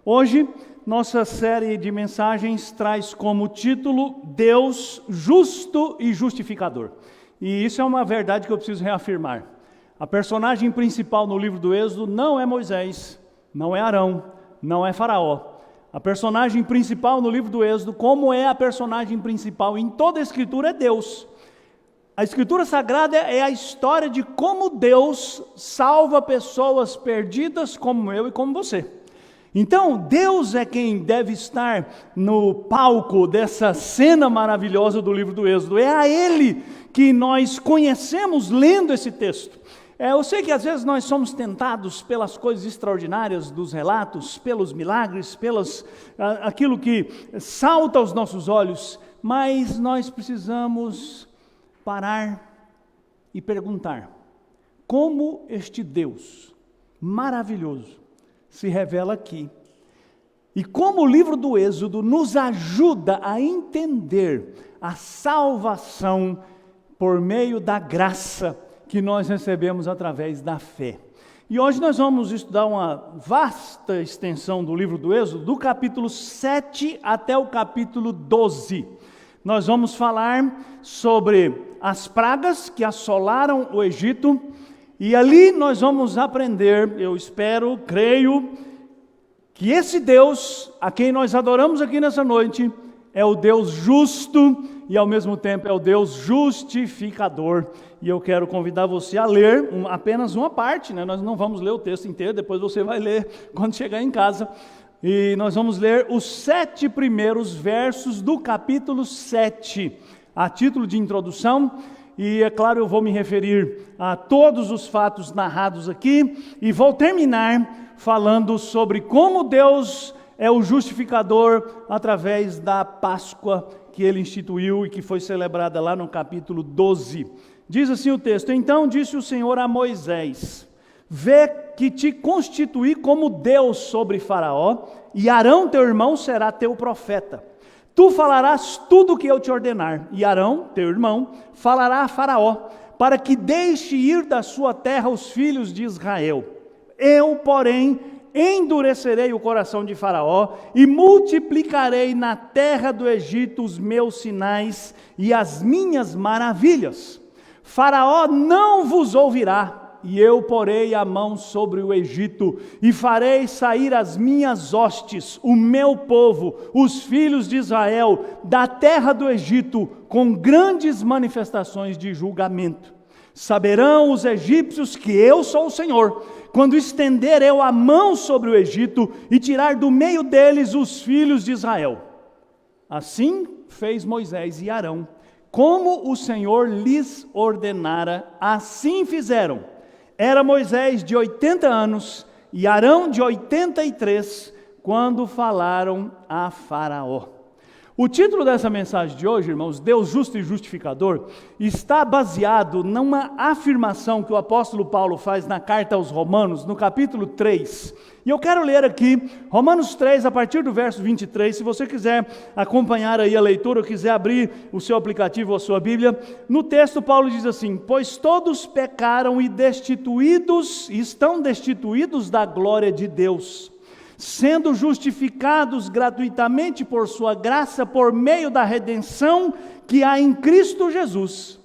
Hoje, nossa série de mensagens traz como título Deus justo e justificador. E isso é uma verdade que eu preciso reafirmar. A personagem principal no livro do Êxodo não é Moisés, não é Arão, não é Faraó. A personagem principal no livro do Êxodo, como é a personagem principal em toda a Escritura, é Deus. A Escritura Sagrada é a história de como Deus salva pessoas perdidas como eu e como você. Então, Deus é quem deve estar no palco dessa cena maravilhosa do livro do Êxodo. É a Ele que nós conhecemos lendo esse texto. Eu sei que às vezes nós somos tentados pelas coisas extraordinárias dos relatos, pelos milagres, aquilo que salta aos nossos olhos, mas nós precisamos parar e perguntar: como este Deus maravilhoso se revela aqui? E como o livro do Êxodo nos ajuda a entender a salvação por meio da graça que nós recebemos através da fé. E hoje nós vamos estudar uma vasta extensão do livro do Êxodo, do capítulo 7 até o capítulo 12. Nós vamos falar sobre as pragas que assolaram o Egito, e ali nós vamos aprender, eu espero, creio, que esse Deus, a quem nós adoramos aqui nessa noite, é o Deus justo e ao mesmo tempo é o Deus justificador. E eu quero convidar você a ler apenas uma parte, né? Nós não vamos ler o texto inteiro, depois você vai ler quando chegar em casa. E nós vamos ler os 7 primeiros versos do capítulo 7, a título de introdução. E é claro, eu vou me referir a todos os fatos narrados aqui e vou terminar falando sobre como Deus é o justificador através da Páscoa que ele instituiu e que foi celebrada lá no capítulo 12. Diz assim o texto: então disse o Senhor a Moisés: vê que te constituí como Deus sobre Faraó, e Arão teu irmão será teu profeta. Tu falarás tudo o que eu te ordenar, e Arão, teu irmão, falará a Faraó, para que deixe ir da sua terra os filhos de Israel. Eu, porém, endurecerei o coração de Faraó, e multiplicarei na terra do Egito os meus sinais e as minhas maravilhas. Faraó não vos ouvirá, e eu porei a mão sobre o Egito, e farei sair as minhas hostes, o meu povo, os filhos de Israel, da terra do Egito, com grandes manifestações de julgamento. Saberão os egípcios que eu sou o Senhor, quando estender eu a mão sobre o Egito, e tirar do meio deles os filhos de Israel. Assim fez Moisés e Arão, como o Senhor lhes ordenara, assim fizeram. Era Moisés de 80 anos e Arão de 83, quando falaram a Faraó. O título dessa mensagem de hoje, irmãos, Deus justo e justificador, está baseado numa afirmação que o apóstolo Paulo faz na carta aos Romanos, no capítulo 3. E eu quero ler aqui, Romanos 3, a partir do verso 23, se você quiser acompanhar aí a leitura, ou quiser abrir o seu aplicativo ou a sua Bíblia. No texto Paulo diz assim: pois todos pecaram e estão destituídos da glória de Deus, sendo justificados gratuitamente por sua graça, por meio da redenção que há em Cristo Jesus.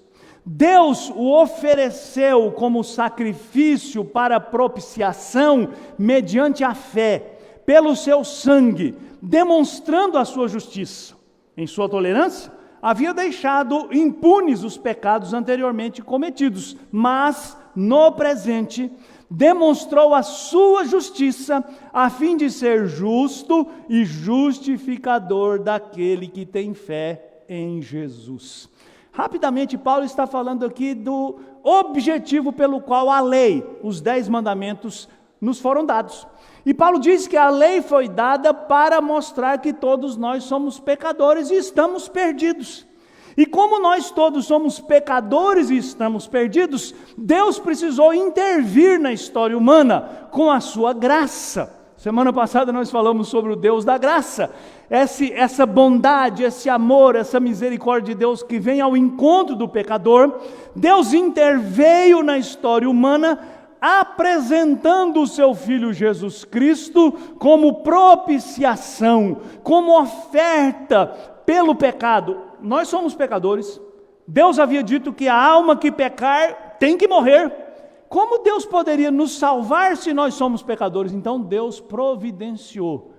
Deus o ofereceu como sacrifício para propiciação mediante a fé, pelo seu sangue, demonstrando a sua justiça. Em sua tolerância, havia deixado impunes os pecados anteriormente cometidos, mas, no presente, demonstrou a sua justiça, a fim de ser justo e justificador daquele que tem fé em Jesus. Rapidamente, Paulo está falando aqui do objetivo pelo qual a lei, os 10 mandamentos, nos foram dados. E Paulo diz que a lei foi dada para mostrar que todos nós somos pecadores e estamos perdidos. E como nós todos somos pecadores e estamos perdidos, Deus precisou intervir na história humana com a sua graça. Semana passada nós falamos sobre o Deus da graça, essa bondade, esse amor, essa misericórdia de Deus que vem ao encontro do pecador. Deus interveio na história humana apresentando o seu Filho Jesus Cristo como propiciação, como oferta pelo pecado. Nós somos pecadores. Deus havia dito que a alma que pecar tem que morrer. Como Deus poderia nos salvar se nós somos pecadores? Então Deus providenciou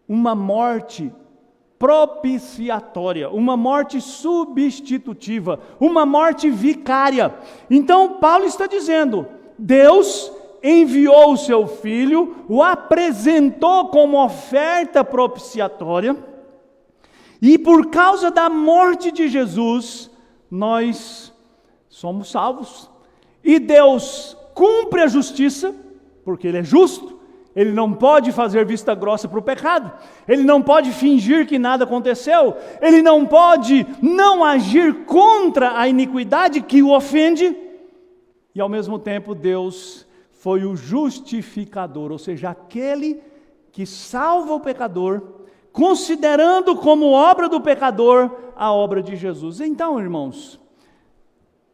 uma morte propiciatória, uma morte substitutiva, uma morte vicária. Então Paulo está dizendo, Deus enviou o seu Filho, o apresentou como oferta propiciatória, e por causa da morte de Jesus, nós somos salvos. E Deus cumpre a justiça, porque Ele é justo. Ele não pode fazer vista grossa para o pecado. Ele não pode fingir que nada aconteceu. Ele não pode não agir contra a iniquidade que o ofende. E ao mesmo tempo Deus foi o justificador, ou seja, aquele que salva o pecador, considerando como obra do pecador a obra de Jesus. Então, irmãos,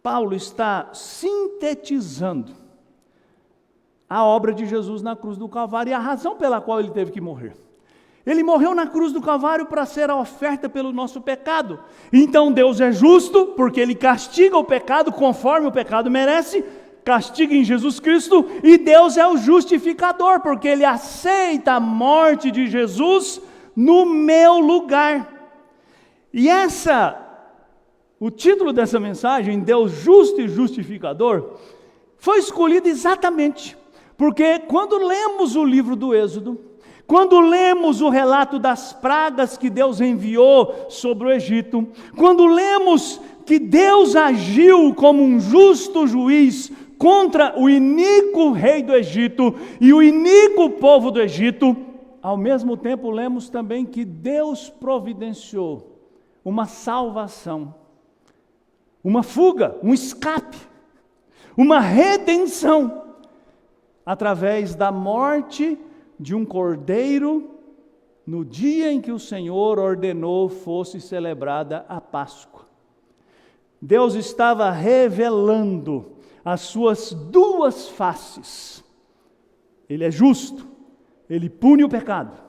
Paulo está sintetizando a obra de Jesus na cruz do Calvário e a razão pela qual ele teve que morrer. Ele morreu na cruz do Calvário para ser a oferta pelo nosso pecado. Então Deus é justo, porque Ele castiga o pecado conforme o pecado merece, castiga em Jesus Cristo, e Deus é o justificador, porque Ele aceita a morte de Jesus no meu lugar. E o título dessa mensagem, Deus justo e justificador, foi escolhido exatamente porque quando lemos o livro do Êxodo, quando lemos o relato das pragas que Deus enviou sobre o Egito, quando lemos que Deus agiu como um justo juiz contra o iníquo rei do Egito e o iníquo povo do Egito, ao mesmo tempo lemos também que Deus providenciou uma salvação, uma fuga, um escape, uma redenção, através da morte de um cordeiro, no dia em que o Senhor ordenou fosse celebrada a Páscoa. Deus estava revelando as suas duas faces. Ele é justo, Ele pune o pecado,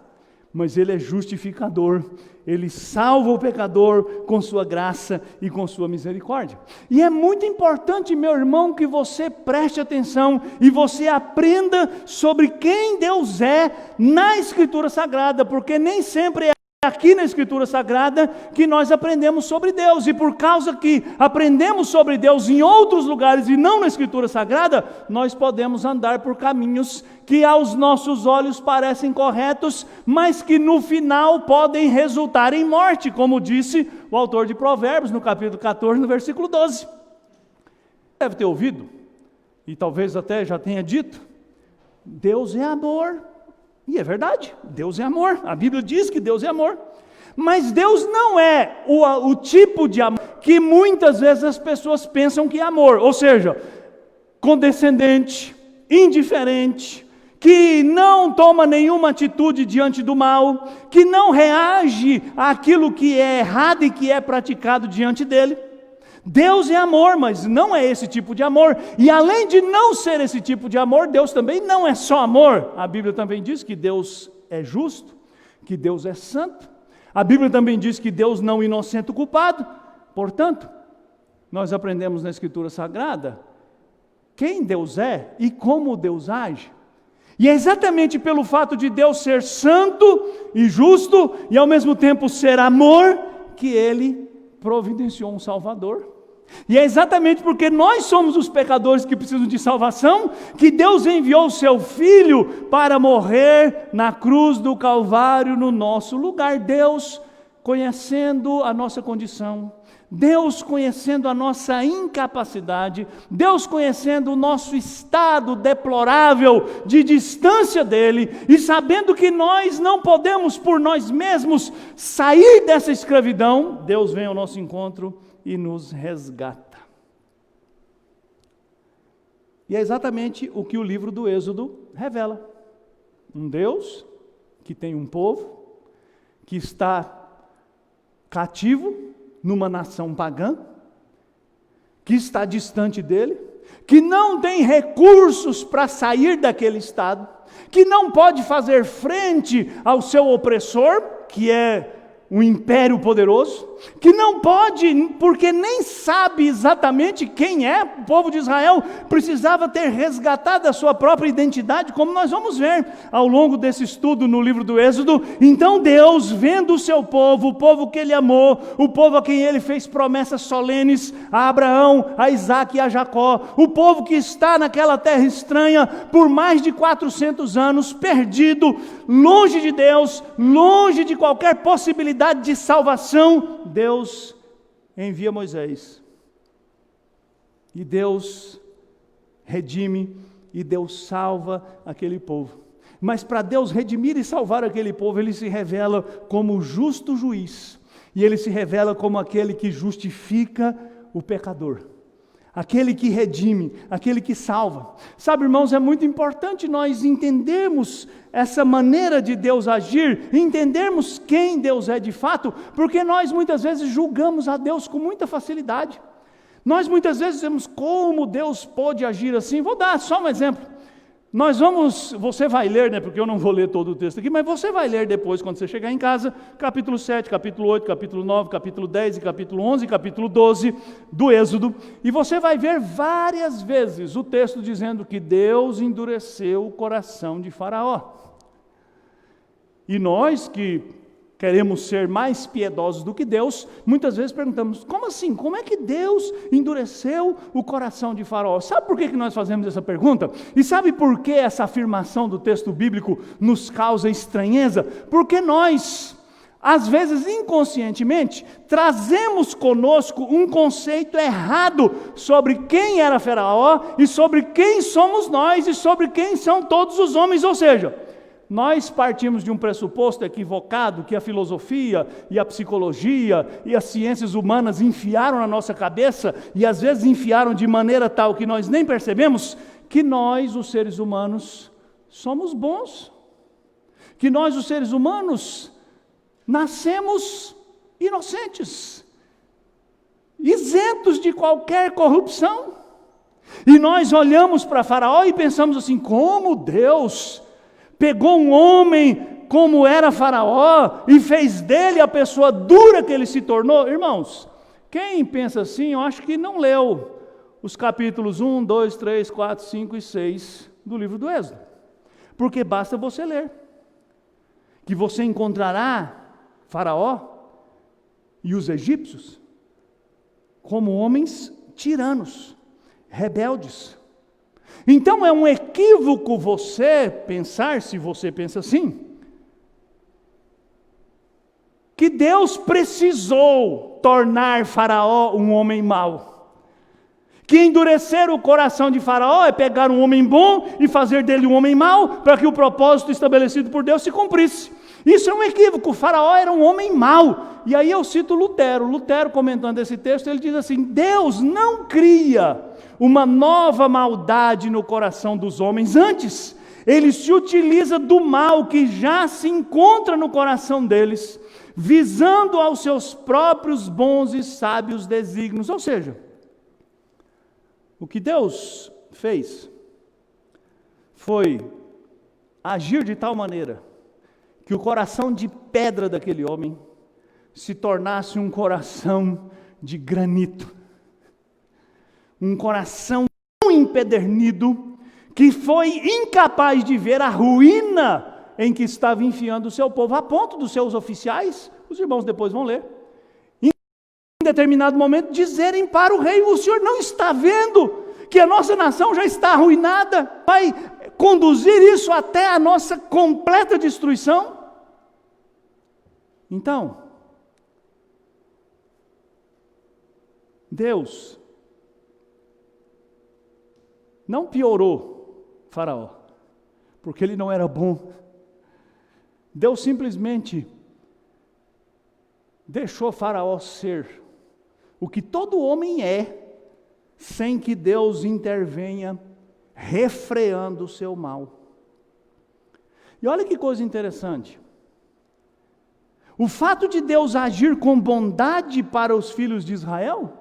mas Ele é justificador. Ele salva o pecador com sua graça e com sua misericórdia. E é muito importante, meu irmão, que você preste atenção e você aprenda sobre quem Deus é na Escritura Sagrada, porque nem sempre é aqui na Escritura Sagrada que nós aprendemos sobre Deus, e por causa que aprendemos sobre Deus em outros lugares e não na Escritura Sagrada, nós podemos andar por caminhos que aos nossos olhos parecem corretos, mas que no final podem resultar em morte, como disse o autor de Provérbios no capítulo 14, no versículo 12. Deve ter ouvido, e talvez até já tenha dito, Deus é amor. E é verdade, Deus é amor, a Bíblia diz que Deus é amor, mas Deus não é o tipo de amor que muitas vezes as pessoas pensam que é amor, ou seja, condescendente, indiferente, que não toma nenhuma atitude diante do mal, que não reage àquilo que é errado e que é praticado diante dele. Deus é amor, mas não é esse tipo de amor. E além de não ser esse tipo de amor, Deus também não é só amor. A Bíblia também diz que Deus é justo, que Deus é santo. A Bíblia também diz que Deus não inocenta o culpado. Portanto, nós aprendemos na Escritura Sagrada quem Deus é e como Deus age. E é exatamente pelo fato de Deus ser santo e justo e ao mesmo tempo ser amor que Ele providenciou um Salvador. E é exatamente porque nós somos os pecadores que precisam de salvação, que Deus enviou o seu Filho para morrer na cruz do Calvário no nosso lugar. Deus, conhecendo a nossa condição, Deus conhecendo a nossa incapacidade, Deus conhecendo o nosso estado deplorável de distância dEle, e sabendo que nós não podemos por nós mesmos sair dessa escravidão, Deus vem ao nosso encontro e nos resgata. E é exatamente o que o livro do Êxodo revela. Um Deus que tem um povo que está cativo numa nação pagã, que está distante dele, que não tem recursos para sair daquele estado, que não pode fazer frente ao seu opressor, que é um império poderoso, que não pode, porque nem sabe exatamente quem é. O povo de Israel precisava ter resgatado a sua própria identidade, como nós vamos ver ao longo desse estudo no livro do Êxodo. Então Deus, vendo o seu povo, o povo que Ele amou, o povo a quem Ele fez promessas solenes, a Abraão, a Isaac e a Jacó, o povo que está naquela terra estranha por mais de 400 anos, perdido, longe de Deus, longe de qualquer possibilidade de salvação, Deus envia Moisés, e Deus redime, e Deus salva aquele povo. Mas para Deus redimir e salvar aquele povo, Ele se revela como justo juiz, e Ele se revela como aquele que justifica o pecador, aquele que redime, aquele que salva. Sabe, irmãos, é muito importante nós entendermos essa maneira de Deus agir, entendermos quem Deus é de fato, porque nós muitas vezes julgamos a Deus com muita facilidade. Nós muitas vezes dizemos, como Deus pode agir assim? Vou dar só um exemplo. Você vai ler, né, porque eu não vou ler todo o texto aqui, mas você vai ler depois, quando você chegar em casa, capítulo 7, capítulo 8, capítulo 9, capítulo 10, e capítulo 11, e capítulo 12 do Êxodo, e você vai ver várias vezes o texto dizendo que Deus endureceu o coração de Faraó. E nós que queremos ser mais piedosos do que Deus, muitas vezes perguntamos, como assim? Como é que Deus endureceu o coração de Faraó? Sabe por que nós fazemos essa pergunta? E sabe por que essa afirmação do texto bíblico nos causa estranheza? Porque nós, às vezes inconscientemente, trazemos conosco um conceito errado sobre quem era Faraó, e sobre quem somos nós, e sobre quem são todos os homens. Ou seja, nós partimos de um pressuposto equivocado que a filosofia e a psicologia e as ciências humanas enfiaram na nossa cabeça, e às vezes enfiaram de maneira tal que nós nem percebemos, que nós, os seres humanos, somos bons, que nós, os seres humanos, nascemos inocentes, isentos de qualquer corrupção. E nós olhamos para Faraó e pensamos assim, como Deus pegou um homem como era Faraó e fez dele a pessoa dura que ele se tornou. Irmãos, quem pensa assim, eu acho que não leu os capítulos 1, 2, 3, 4, 5 e 6 do livro do Êxodo. Porque basta você ler, que você encontrará Faraó e os egípcios como homens tiranos, rebeldes. Então é um equívoco você pensar, se você pensa assim, que Deus precisou tornar Faraó um homem mau. Que endurecer o coração de Faraó é pegar um homem bom e fazer dele um homem mau, para que o propósito estabelecido por Deus se cumprisse. Isso é um equívoco. Faraó era um homem mau. E aí eu cito Lutero. Lutero, comentando esse texto, ele diz assim, Deus não cria uma nova maldade no coração dos homens. Antes, Ele se utiliza do mal que já se encontra no coração deles, visando aos seus próprios bons e sábios desígnios. Ou seja, o que Deus fez foi agir de tal maneira que o coração de pedra daquele homem se tornasse um coração de granito. Um coração tão empedernido que foi incapaz de ver a ruína em que estava enfiando o seu povo, a ponto dos seus oficiais, os irmãos depois vão ler, em determinado momento dizerem para o rei, o senhor não está vendo que a nossa nação já está arruinada? Vai conduzir isso até a nossa completa destruição? Então, Deus não piorou Faraó, porque ele não era bom. Deus simplesmente deixou Faraó ser o que todo homem é, sem que Deus intervenha, refreando o seu mal. E olha que coisa interessante. O fato de Deus agir com bondade para os filhos de Israel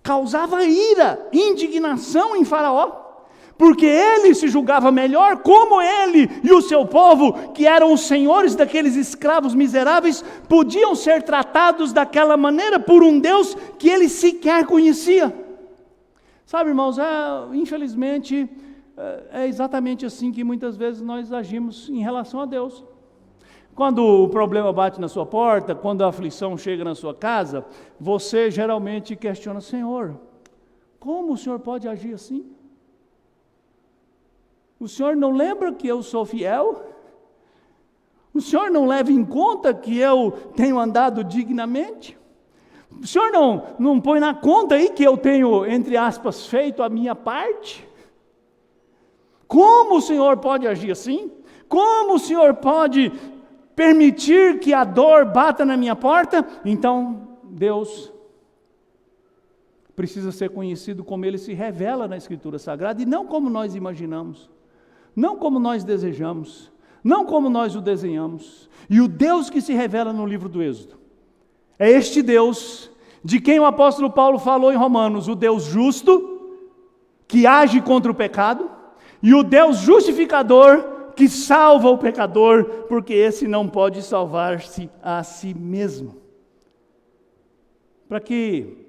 causava ira, indignação em Faraó, porque ele se julgava melhor, como ele e o seu povo, que eram os senhores daqueles escravos miseráveis, podiam ser tratados daquela maneira por um Deus que ele sequer conhecia. Sabe, irmãos, infelizmente, é exatamente assim que muitas vezes nós agimos em relação a Deus. Quando o problema bate na sua porta, quando a aflição chega na sua casa, você geralmente questiona: Senhor, como o Senhor pode agir assim? O Senhor não lembra que eu sou fiel? O Senhor não leva em conta que eu tenho andado dignamente? O Senhor não põe na conta aí que eu tenho, entre aspas, feito a minha parte? Como o Senhor pode agir assim? Como o Senhor pode permitir que a dor bata na minha porta? Então, Deus precisa ser conhecido como Ele se revela na Escritura Sagrada, e não como nós imaginamos, não como nós desejamos, não como nós o desenhamos. E o Deus que se revela no livro do Êxodo é este Deus de quem o apóstolo Paulo falou em Romanos: o Deus justo, que age contra o pecado, e o Deus justificador, que salva o pecador, porque esse não pode salvar-se a si mesmo. Para que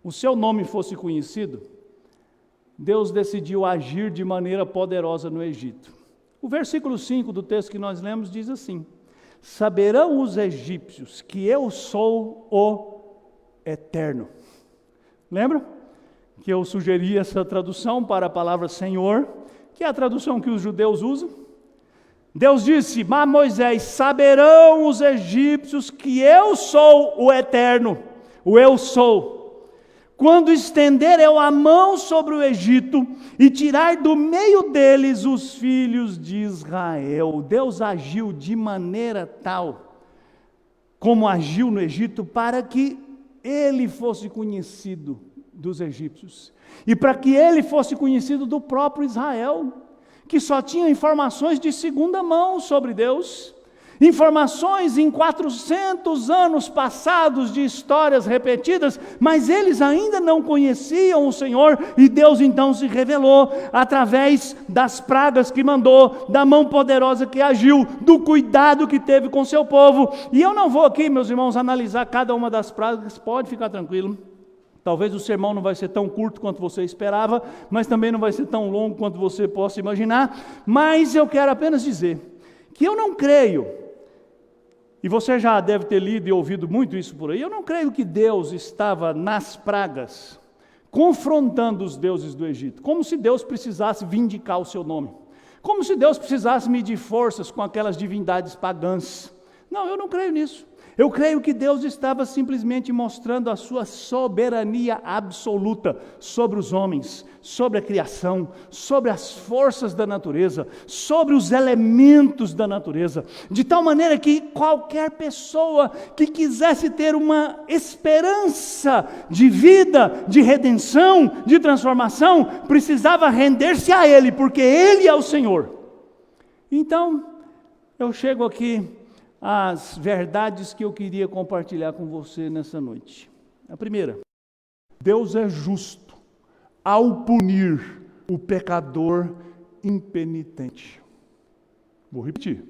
o seu nome fosse conhecido, Deus decidiu agir de maneira poderosa no Egito. O versículo 5 do texto que nós lemos diz assim: saberão os egípcios que eu sou o Eterno. Lembra que eu sugeri essa tradução para a palavra Senhor, que é a tradução que os judeus usam? Deus disse: mas Moisés, saberão os egípcios que eu sou o Eterno, o eu sou, quando estender eu a mão sobre o Egito e tirar do meio deles os filhos de Israel. Deus agiu de maneira tal, como agiu no Egito, para que ele fosse conhecido dos egípcios, e para que ele fosse conhecido do próprio Israel, que só tinha informações de segunda mão sobre Deus, informações em 400 anos passados de histórias repetidas, mas eles ainda não conheciam o Senhor, e Deus então se revelou através das pragas que mandou, da mão poderosa que agiu, do cuidado que teve com seu povo. E eu não vou aqui, meus irmãos, analisar cada uma das pragas, pode ficar tranquilo. Talvez o sermão não vai ser tão curto quanto você esperava, mas também não vai ser tão longo quanto você possa imaginar. Mas eu quero apenas dizer que eu não creio, e você já deve ter lido e ouvido muito isso por aí, eu não creio que Deus estava nas pragas confrontando os deuses do Egito, como se Deus precisasse vindicar o seu nome, como se Deus precisasse medir forças com aquelas divindades pagãs. Não, eu não creio nisso. Eu creio que Deus estava simplesmente mostrando a sua soberania absoluta sobre os homens, sobre a criação, sobre as forças da natureza, sobre os elementos da natureza, de tal maneira que qualquer pessoa que quisesse ter uma esperança de vida, de redenção, de transformação, precisava render-se a Ele, porque Ele é o Senhor. Então, eu chego aqui as verdades que eu queria compartilhar com você nessa noite. A primeira: Deus é justo ao punir o pecador impenitente. Vou repetir.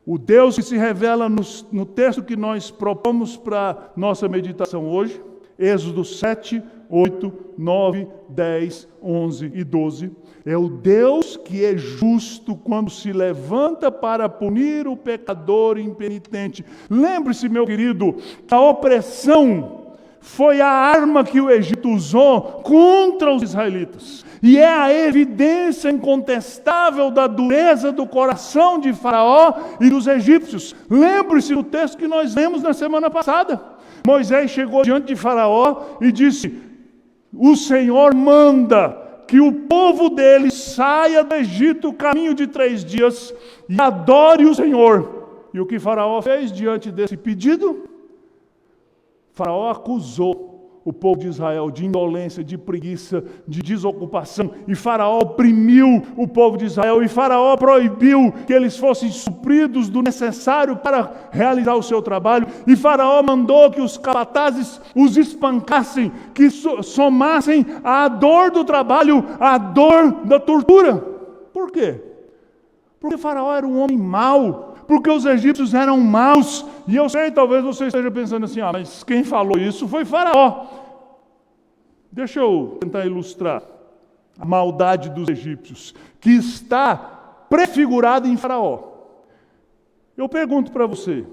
O Deus que se revela no texto que nós propomos para nossa meditação hoje, Êxodo 7, 8, 9, 10, 11 e 12, é o Deus que é justo quando se levanta para punir o pecador impenitente. Lembre-se, meu querido, que a opressão foi a arma que o Egito usou contra os israelitas. E é a evidência incontestável da dureza do coração de Faraó e dos egípcios. Lembre-se do texto que nós lemos na semana passada. Moisés chegou diante de Faraó e disse: o Senhor manda que o povo dele saia do Egito, caminho de 3 dias, e adore o Senhor. E o que Faraó fez diante desse pedido? Faraó acusou o povo de Israel de indolência, de preguiça, de desocupação, e Faraó oprimiu o povo de Israel, e Faraó proibiu que eles fossem supridos do necessário para realizar o seu trabalho, e Faraó mandou que os capatazes os espancassem, que somassem à dor do trabalho a dor da tortura. Por quê? Porque Faraó era um homem mau, porque os egípcios eram maus. E eu sei, talvez você esteja pensando assim, mas quem falou isso foi Faraó. Deixa eu tentar ilustrar a maldade dos egípcios, que está prefigurada em Faraó. Eu pergunto para você,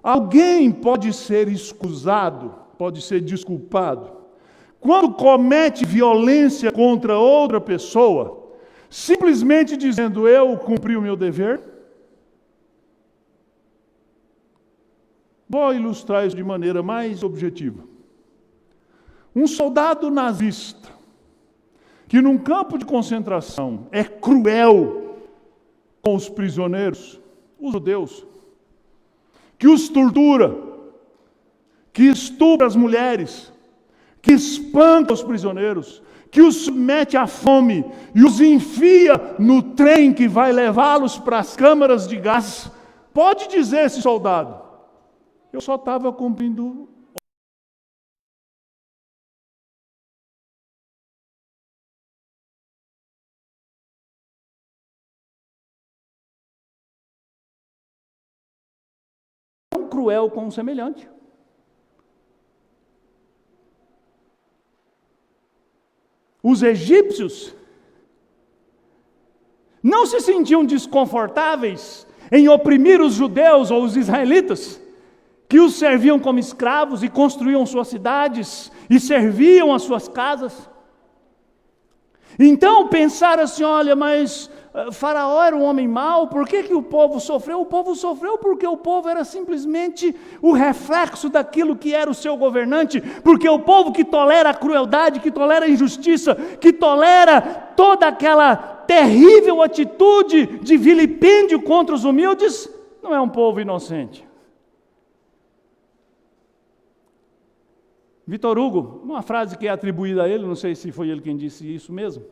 alguém pode ser excusado, pode ser desculpado, quando comete violência contra outra pessoa, simplesmente dizendo, eu cumpri o meu dever? Vou ilustrar isso de maneira mais objetiva. Um soldado nazista, que num campo de concentração é cruel com os prisioneiros, os judeus, que os tortura, que estupra as mulheres, que espanca os prisioneiros, que os submete à fome e os enfia no trem que vai levá-los para as câmaras de gás, pode dizer esse soldado, eu só estava cumprindo tão cruel com o semelhante. Os egípcios não se sentiam desconfortáveis em oprimir os judeus ou os israelitas, que os serviam como escravos e construíam suas cidades e serviam as suas casas. Então pensaram assim, olha, mas Faraó era um homem mau, por que o povo sofreu? O povo sofreu porque o povo era simplesmente o reflexo daquilo que era o seu governante, porque o povo que tolera a crueldade, que tolera a injustiça, que tolera toda aquela terrível atitude de vilipêndio contra os humildes, não é um povo inocente. Victor Hugo, uma frase que é atribuída a ele, não sei se foi ele quem disse isso mesmo.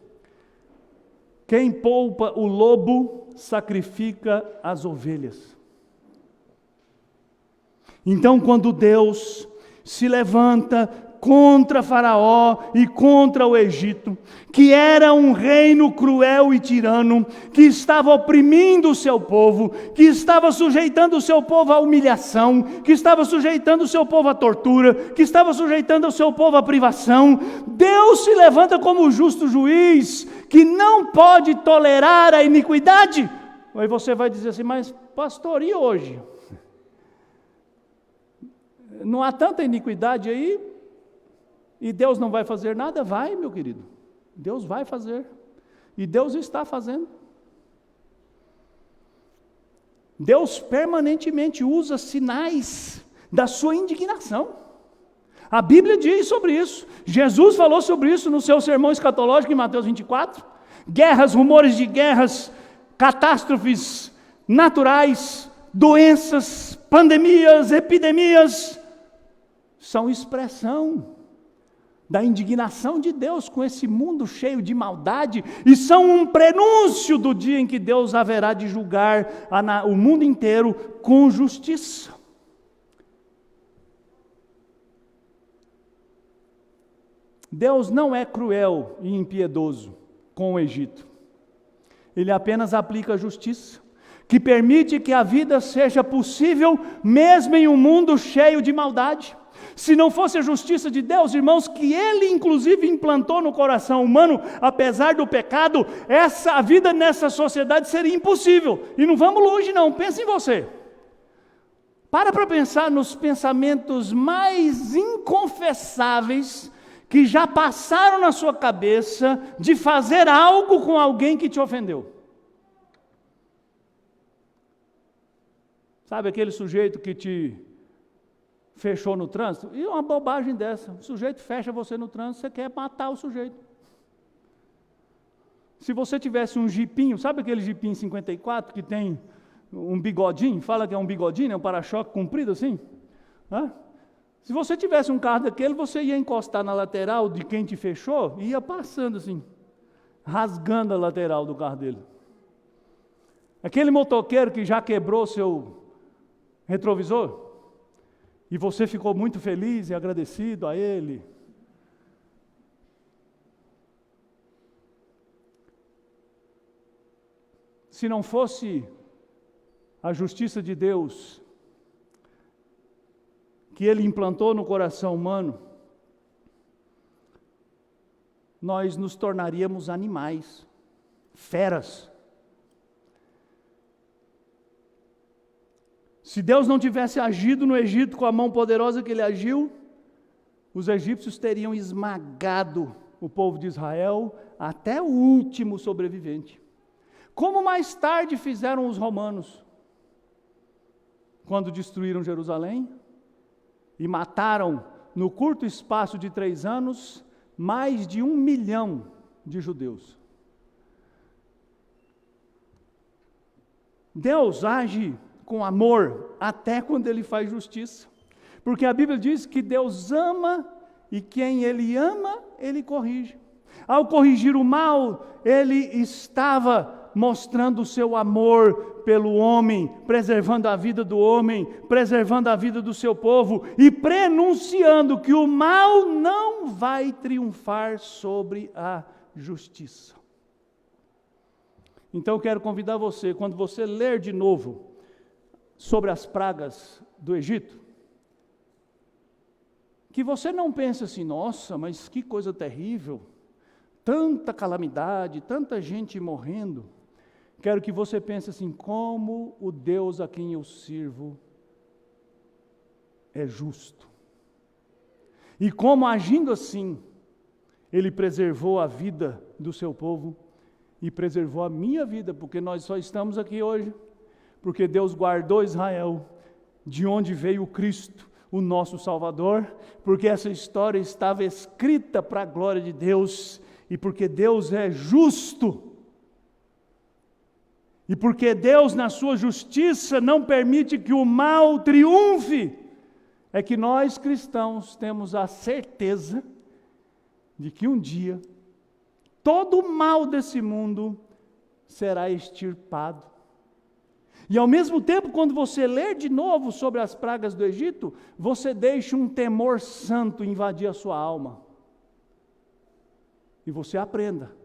Quem poupa o lobo, sacrifica as ovelhas. Então, quando Deus se levanta contra Faraó e contra o Egito, que era um reino cruel e tirano, que estava oprimindo o seu povo, que estava sujeitando o seu povo à humilhação, que estava sujeitando o seu povo à tortura, que estava sujeitando o seu povo à privação, Deus se levanta como justo juiz, que não pode tolerar a iniquidade. Aí você vai dizer assim, mas pastor, e hoje? Não há tanta iniquidade aí? E Deus não vai fazer nada? Vai, meu querido. Deus vai fazer. E Deus está fazendo. Deus permanentemente usa sinais da sua indignação. A Bíblia diz sobre isso. Jesus falou sobre isso no seu sermão escatológico em Mateus 24. Guerras, rumores de guerras, catástrofes naturais, doenças, pandemias, epidemias, são expressão da indignação de Deus com esse mundo cheio de maldade, e são um prenúncio do dia em que Deus haverá de julgar o mundo inteiro com justiça. Deus não é cruel e impiedoso com o Egito. Ele apenas aplica a justiça, que permite que a vida seja possível mesmo em um mundo cheio de maldade. Se não fosse a justiça de Deus, irmãos, que Ele inclusive implantou no coração humano, apesar do pecado, a vida nessa sociedade seria impossível. E não vamos longe não, pense em você. Para pensar nos pensamentos mais inconfessáveis que já passaram na sua cabeça de fazer algo com alguém que te ofendeu. Sabe aquele sujeito que te fechou no trânsito? E uma bobagem dessa, o sujeito fecha você no trânsito, você quer matar o sujeito. Se você tivesse um jipinho, sabe aquele jipinho 54 que tem um bigodinho, fala que é um bigodinho, é um para-choque comprido assim? Se você tivesse um carro daquele, você ia encostar na lateral de quem te fechou e ia passando assim, rasgando a lateral do carro dele. Aquele motoqueiro que já quebrou seu retrovisor, e você ficou muito feliz e agradecido a ele. Se não fosse a justiça de Deus, que Ele implantou no coração humano, nós nos tornaríamos animais, feras. Se Deus não tivesse agido no Egito com a mão poderosa que Ele agiu, os egípcios teriam esmagado o povo de Israel até o último sobrevivente. Como mais tarde fizeram os romanos, quando destruíram Jerusalém e mataram, no curto espaço de 3 anos, mais de 1 milhão de judeus. Deus age com amor até quando Ele faz justiça, porque a Bíblia diz que Deus ama e quem Ele ama, Ele corrige. Ao corrigir o mal, Ele estava mostrando o seu amor pelo homem, preservando a vida do homem, preservando a vida do seu povo e prenunciando que o mal não vai triunfar sobre a justiça. Então eu quero convidar você, quando você ler de novo sobre as pragas do Egito, que você não pense assim, nossa, mas que coisa terrível, tanta calamidade, tanta gente morrendo. Quero que você pense assim, como o Deus a quem eu sirvo é justo. E como agindo assim, Ele preservou a vida do seu povo e preservou a minha vida, porque nós só estamos aqui hoje, porque Deus guardou Israel, de onde veio o Cristo, o nosso Salvador, porque essa história estava escrita para a glória de Deus, e porque Deus é justo, e porque Deus, na sua justiça, não permite que o mal triunfe, é que nós cristãos temos a certeza de que um dia, todo o mal desse mundo será extirpado. E ao mesmo tempo, quando você ler de novo sobre as pragas do Egito, você deixa um temor santo invadir a sua alma. E você aprenda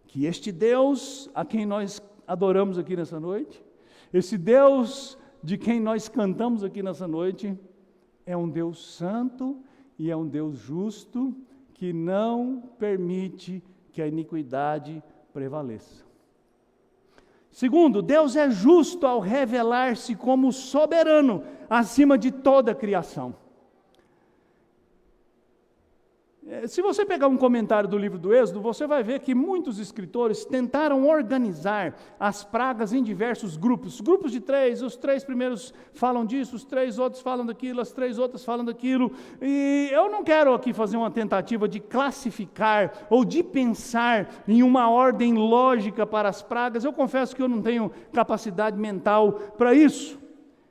que este Deus a quem nós adoramos aqui nessa noite, esse Deus de quem nós cantamos aqui nessa noite, é um Deus santo e é um Deus justo, que não permite que a iniquidade prevaleça. Segundo, Deus é justo ao revelar-se como soberano acima de toda a criação. Se você pegar um comentário do livro do Êxodo, você vai ver que muitos escritores tentaram organizar as pragas em diversos grupos. Grupos de 3, os 3 primeiros falam disso, os 3 outros falam daquilo, as 3 outras falam daquilo. E eu não quero aqui fazer uma tentativa de classificar ou de pensar em uma ordem lógica para as pragas. Eu confesso que eu não tenho capacidade mental para isso.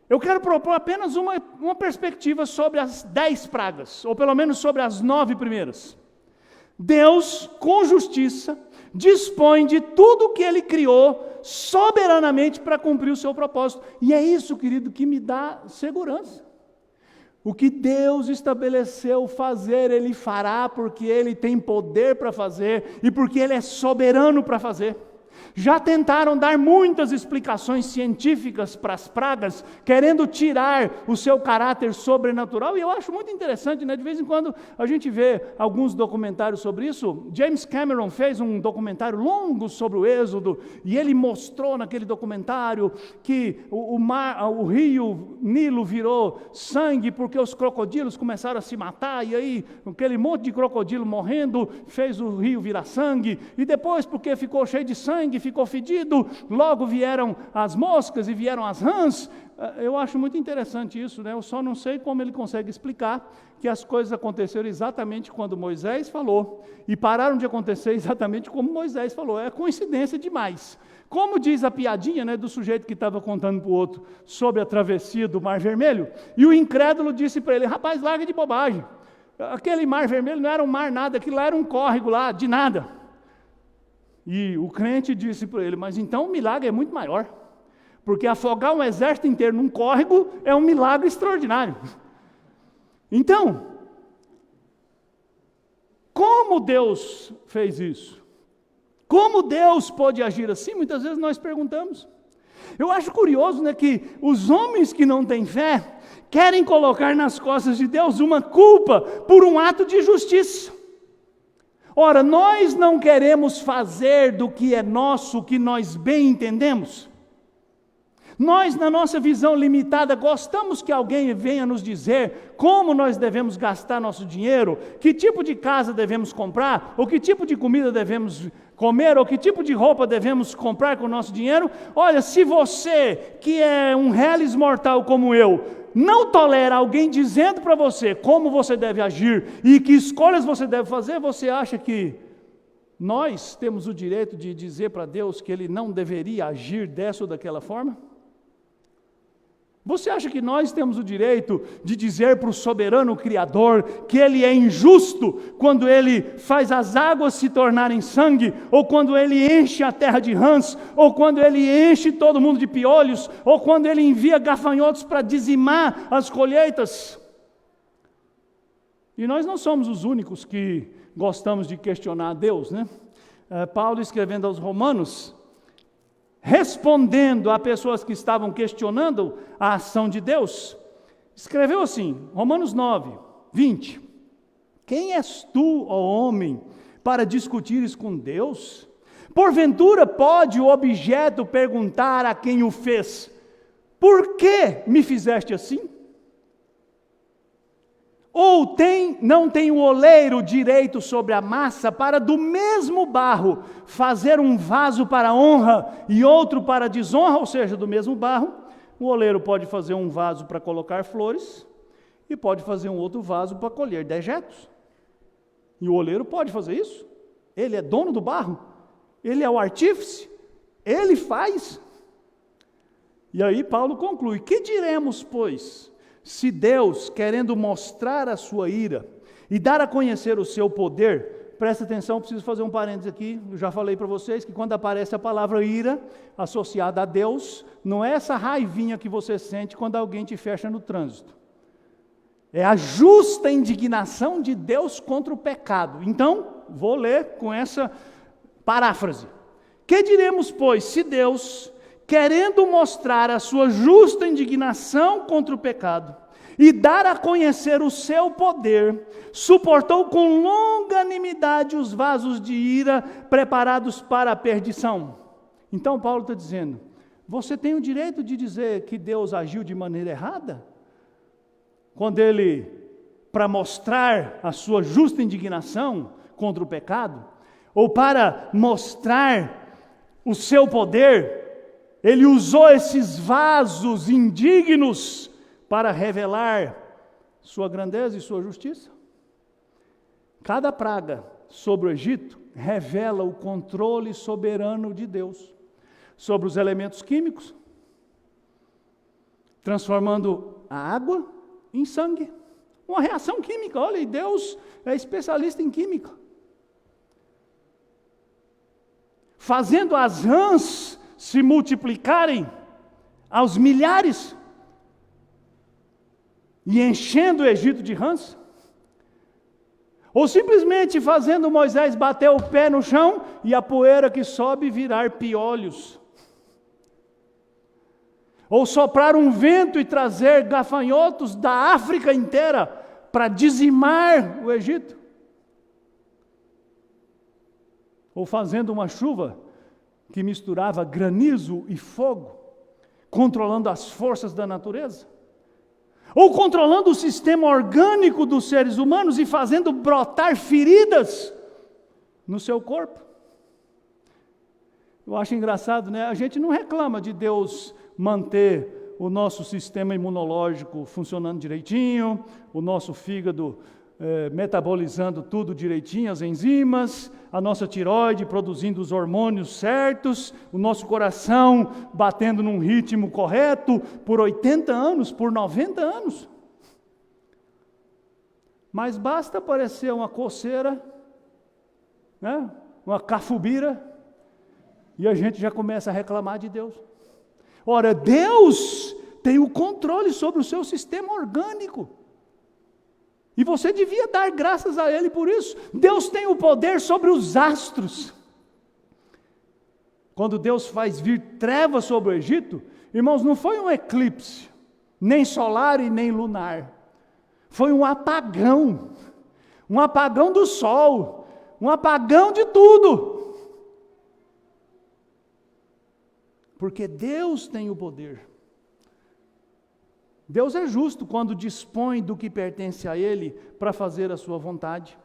Eu quero propor apenas uma perspectiva sobre as 10 pragas, ou pelo menos sobre as 9 primeiras. Deus, com justiça, dispõe de tudo o que Ele criou soberanamente para cumprir o seu propósito. E é isso, querido, que me dá segurança. O que Deus estabeleceu fazer, Ele fará, porque Ele tem poder para fazer e porque Ele é soberano para fazer. Já tentaram dar muitas explicações científicas para as pragas, querendo tirar o seu caráter sobrenatural, e eu acho muito interessante, né? De vez em quando a gente vê alguns documentários sobre isso. James Cameron fez um documentário longo sobre o Êxodo, e ele mostrou naquele documentário que o rio Nilo virou sangue, porque os crocodilos começaram a se matar, e aí aquele monte de crocodilo morrendo, fez o rio virar sangue, e depois porque ficou cheio de sangue, ficou fedido, logo vieram as moscas e vieram as rãs. Eu acho muito interessante isso, né? Eu só não sei como ele consegue explicar que as coisas aconteceram exatamente quando Moisés falou, e pararam de acontecer exatamente como Moisés falou. É coincidência demais. Como diz a piadinha, né, do sujeito que estava contando para o outro sobre a travessia do Mar Vermelho, e o incrédulo disse para ele: rapaz, larga de bobagem. Aquele Mar Vermelho não era um mar nada, aquilo lá era um córrego lá, de nada. E o crente disse para ele: mas então o milagre é muito maior, porque afogar um exército inteiro num córrego é um milagre extraordinário. Então, como Deus fez isso? Como Deus pode agir assim? Muitas vezes nós perguntamos. Eu acho curioso, né, que os homens que não têm fé querem colocar nas costas de Deus uma culpa por um ato de justiça. Ora, nós não queremos fazer do que é nosso o que nós bem entendemos. Nós, na nossa visão limitada, gostamos que alguém venha nos dizer como nós devemos gastar nosso dinheiro, que tipo de casa devemos comprar, ou que tipo de comida devemos comer, ou que tipo de roupa devemos comprar com o nosso dinheiro. Olha, se você, que é um reles mortal como eu, não tolera alguém dizendo para você como você deve agir e que escolhas você deve fazer, você acha que nós temos o direito de dizer para Deus que Ele não deveria agir dessa ou daquela forma? Você acha que nós temos o direito de dizer para o soberano Criador que Ele é injusto quando Ele faz as águas se tornarem sangue, ou quando Ele enche a terra de rãs, ou quando Ele enche todo mundo de piolhos, ou quando Ele envia gafanhotos para dizimar as colheitas? E nós não somos os únicos que gostamos de questionar a Deus, né? Paulo, escrevendo aos Romanos, respondendo a pessoas que estavam questionando a ação de Deus, escreveu assim, Romanos 9, 20: quem és tu, ó homem, para discutires com Deus? Porventura pode o objeto perguntar a quem o fez: por que me fizeste assim? Ou não tem o oleiro direito sobre a massa para do mesmo barro fazer um vaso para honra e outro para desonra? Ou seja, do mesmo barro, o oleiro pode fazer um vaso para colocar flores e pode fazer um outro vaso para colher dejetos. E o oleiro pode fazer isso? Ele é dono do barro? Ele é o artífice? Ele faz? E aí Paulo conclui: que diremos, pois, se Deus, querendo mostrar a sua ira e dar a conhecer o seu poder, presta atenção, preciso fazer um parênteses aqui, eu já falei para vocês que quando aparece a palavra ira, associada a Deus, não é essa raivinha que você sente quando alguém te fecha no trânsito. É a justa indignação de Deus contra o pecado. Então, vou ler com essa paráfrase. Que diremos, pois, se Deus, querendo mostrar a sua justa indignação contra o pecado e dar a conhecer o seu poder, suportou com longanimidade os vasos de ira preparados para a perdição? Então Paulo está dizendo, você tem o direito de dizer que Deus agiu de maneira errada? Quando Ele, para mostrar a sua justa indignação contra o pecado, ou para mostrar o seu poder, Ele usou esses vasos indignos para revelar sua grandeza e sua justiça? Cada praga sobre o Egito revela o controle soberano de Deus sobre os elementos químicos, transformando a água em sangue. Uma reação química. Olha, e Deus é especialista em química. Fazendo as rãs se multiplicarem aos milhares e enchendo o Egito de rãs, ou simplesmente fazendo Moisés bater o pé no chão e a poeira que sobe virar piolhos, ou soprar um vento e trazer gafanhotos da África inteira para dizimar o Egito, ou fazendo uma chuva que misturava granizo e fogo, controlando as forças da natureza, ou controlando o sistema orgânico dos seres humanos e fazendo brotar feridas no seu corpo. Eu acho engraçado, né? A gente não reclama de Deus manter o nosso sistema imunológico funcionando direitinho, o nosso fígado metabolizando tudo direitinho, as enzimas, a nossa tireoide produzindo os hormônios certos, o nosso coração batendo num ritmo correto por 80 anos, por 90 anos. Mas basta aparecer uma coceira, né? Uma cafubira, e a gente já começa a reclamar de Deus. Ora, Deus tem o controle sobre o seu sistema orgânico. E você devia dar graças a Ele por isso. Deus tem o poder sobre os astros. Quando Deus faz vir trevas sobre o Egito, irmãos, não foi um eclipse, nem solar e nem lunar. Foi um apagão do sol, um apagão de tudo. Porque Deus tem o poder. Deus é justo quando dispõe do que pertence a Ele para fazer a sua vontade.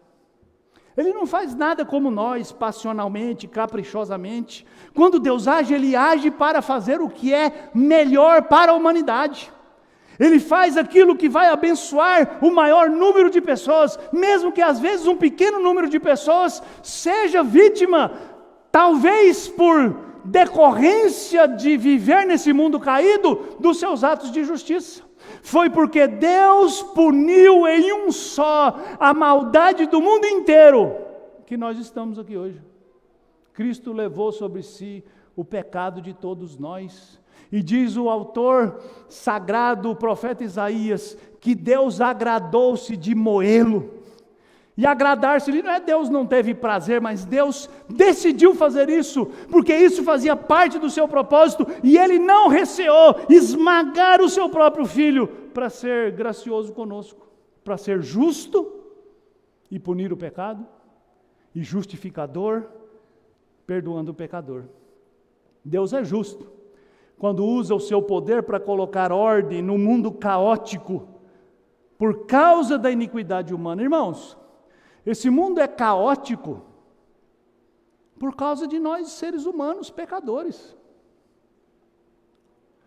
Ele não faz nada como nós, passionalmente, caprichosamente. Quando Deus age, Ele age para fazer o que é melhor para a humanidade. Ele faz aquilo que vai abençoar o maior número de pessoas, mesmo que às vezes um pequeno número de pessoas seja vítima, talvez por decorrência de viver nesse mundo caído, dos seus atos de justiça. Foi porque Deus puniu em um só a maldade do mundo inteiro, que nós estamos aqui hoje. Cristo levou sobre si o pecado de todos nós. E diz o autor sagrado, o profeta Isaías, que Deus agradou-se de moê-lo. E agradar-se, não é Deus não teve prazer, mas Deus decidiu fazer isso, porque isso fazia parte do seu propósito, e Ele não receou esmagar o seu próprio Filho, para ser gracioso conosco, para ser justo e punir o pecado, e justificador, perdoando o pecador. Deus é justo, quando usa o seu poder para colocar ordem no mundo caótico, por causa da iniquidade humana. Irmãos, esse mundo é caótico por causa de nós, seres humanos pecadores.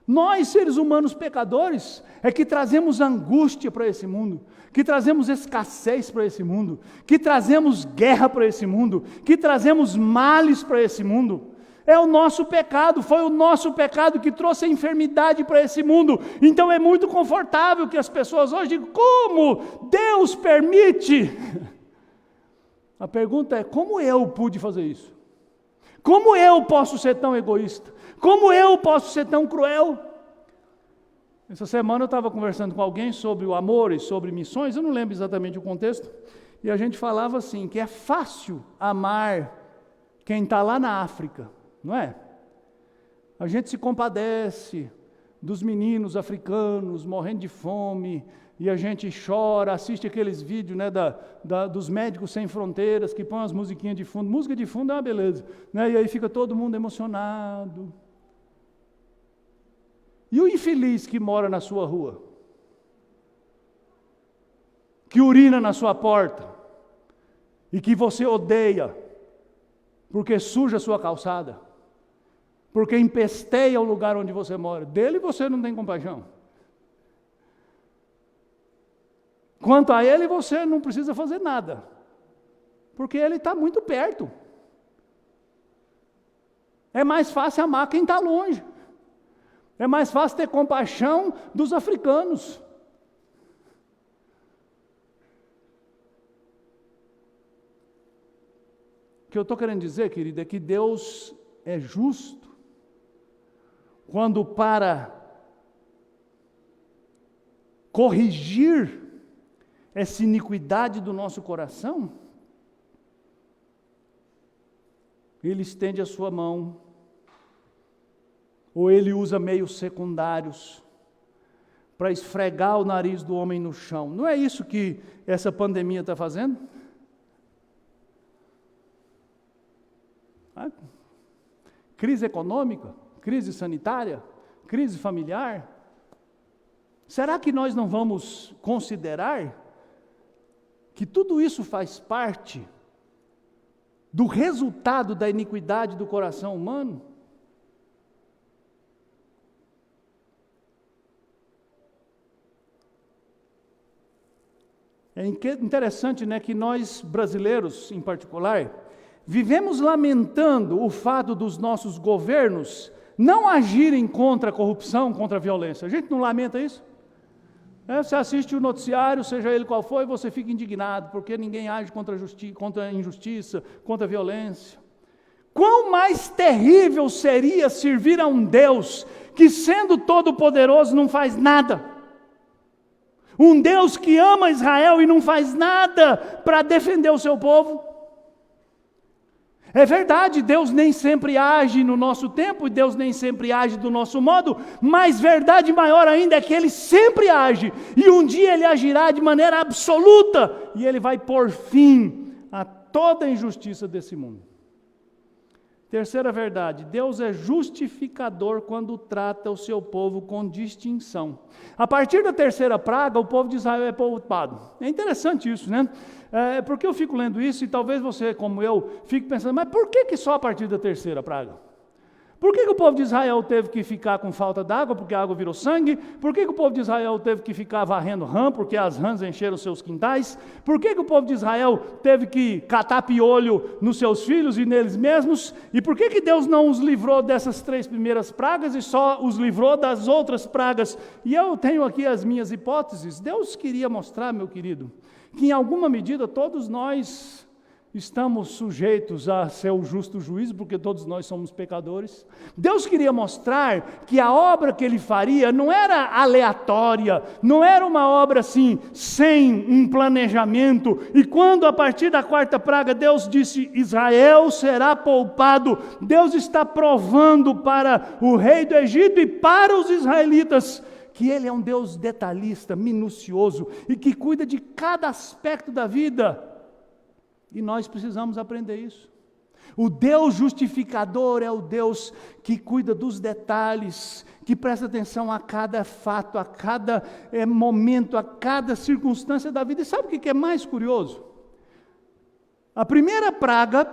Nós, seres humanos pecadores, é que trazemos angústia para esse mundo, que trazemos escassez para esse mundo, que trazemos guerra para esse mundo, que trazemos males para esse mundo. É o nosso pecado, foi o nosso pecado que trouxe a enfermidade para esse mundo. Então é muito confortável que as pessoas hoje digam, como Deus permite? A pergunta é, como eu pude fazer isso? Como eu posso ser tão egoísta? Como eu posso ser tão cruel? Essa semana eu estava conversando com alguém sobre o amor e sobre missões, eu não lembro exatamente o contexto, e a gente falava assim, que é fácil amar quem está lá na África, não é? A gente se compadece dos meninos africanos morrendo de fome, e a gente chora, assiste aqueles vídeos, né, dos médicos sem fronteiras, que põem as musiquinhas de fundo. Música de fundo é uma beleza, né? E aí fica todo mundo emocionado. E o infeliz que mora na sua rua? Que urina na sua porta? E que você odeia, porque suja a sua calçada? Porque empesteia o lugar onde você mora? Dele você não tem compaixão. Quanto a ele, você não precisa fazer nada, porque ele está muito perto. É mais fácil amar quem está longe. É mais fácil ter compaixão dos africanos. O que eu estou querendo dizer, querida, é que Deus é justo quando para corrigir essa iniquidade do nosso coração, Ele estende a sua mão, ou Ele usa meios secundários para esfregar o nariz do homem no chão. Não é isso que essa pandemia está fazendo? Crise econômica, crise sanitária, crise familiar. Será que nós não vamos considerar que tudo isso faz parte do resultado da iniquidade do coração humano? É interessante, né, que nós brasileiros, em particular, vivemos lamentando o fato dos nossos governos não agirem contra a corrupção, contra a violência. A gente não lamenta isso? Você assiste o noticiário, seja ele qual for, e você fica indignado, porque ninguém age contra a injustiça, contra a violência. Quão mais terrível seria servir a um Deus que, sendo todo-poderoso, não faz nada. Um Deus que ama Israel e não faz nada para defender o seu povo. É verdade, Deus nem sempre age no nosso tempo, e Deus nem sempre age do nosso modo, mas verdade maior ainda é que Ele sempre age, e um dia Ele agirá de maneira absoluta, e Ele vai pôr fim a toda a injustiça desse mundo. Terceira verdade, Deus é justificador quando trata o seu povo com distinção. A partir da terceira praga, o povo de Israel é poupado. É interessante isso, né? Porque eu fico lendo isso e talvez você, como eu, fique pensando, mas por que só a partir da terceira praga? Por que o povo de Israel teve que ficar com falta d'água, porque a água virou sangue? Por que o povo de Israel teve que ficar varrendo rã, porque as rãs encheram seus quintais? Por que o povo de Israel teve que catar piolho nos seus filhos e neles mesmos? E por que Deus não os livrou dessas 3 primeiras pragas e só os livrou das outras pragas? E eu tenho aqui as minhas hipóteses. Deus queria mostrar, meu querido, que em alguma medida todos nós estamos sujeitos a seu justo juízo, porque todos nós somos pecadores. Deus queria mostrar que a obra que Ele faria não era aleatória, não era uma obra assim, sem um planejamento, e quando a partir da 4ª praga Deus disse, Israel será poupado, Deus está provando para o rei do Egito e para os israelitas, que Ele é um Deus detalhista, minucioso, e que cuida de cada aspecto da vida. E nós precisamos aprender isso. O Deus justificador é o Deus que cuida dos detalhes, que presta atenção a cada fato, a cada momento, a cada circunstância da vida. E sabe o que é mais curioso? A primeira praga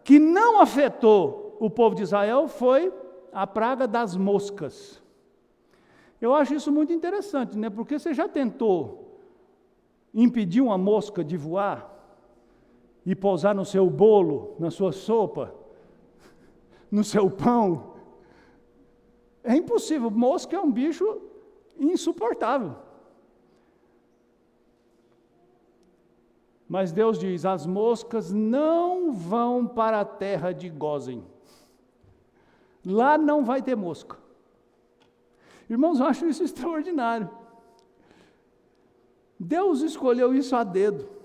que não afetou o povo de Israel foi a praga das moscas. Eu acho isso muito interessante, né? Porque você já tentou impedir uma mosca de voar? E pousar no seu bolo, na sua sopa, no seu pão? É impossível. Mosca é um bicho insuportável. Mas Deus diz, as moscas não vão para a terra de Gósen. Lá não vai ter mosca. Irmãos, eu acho isso extraordinário. Deus escolheu isso a dedo.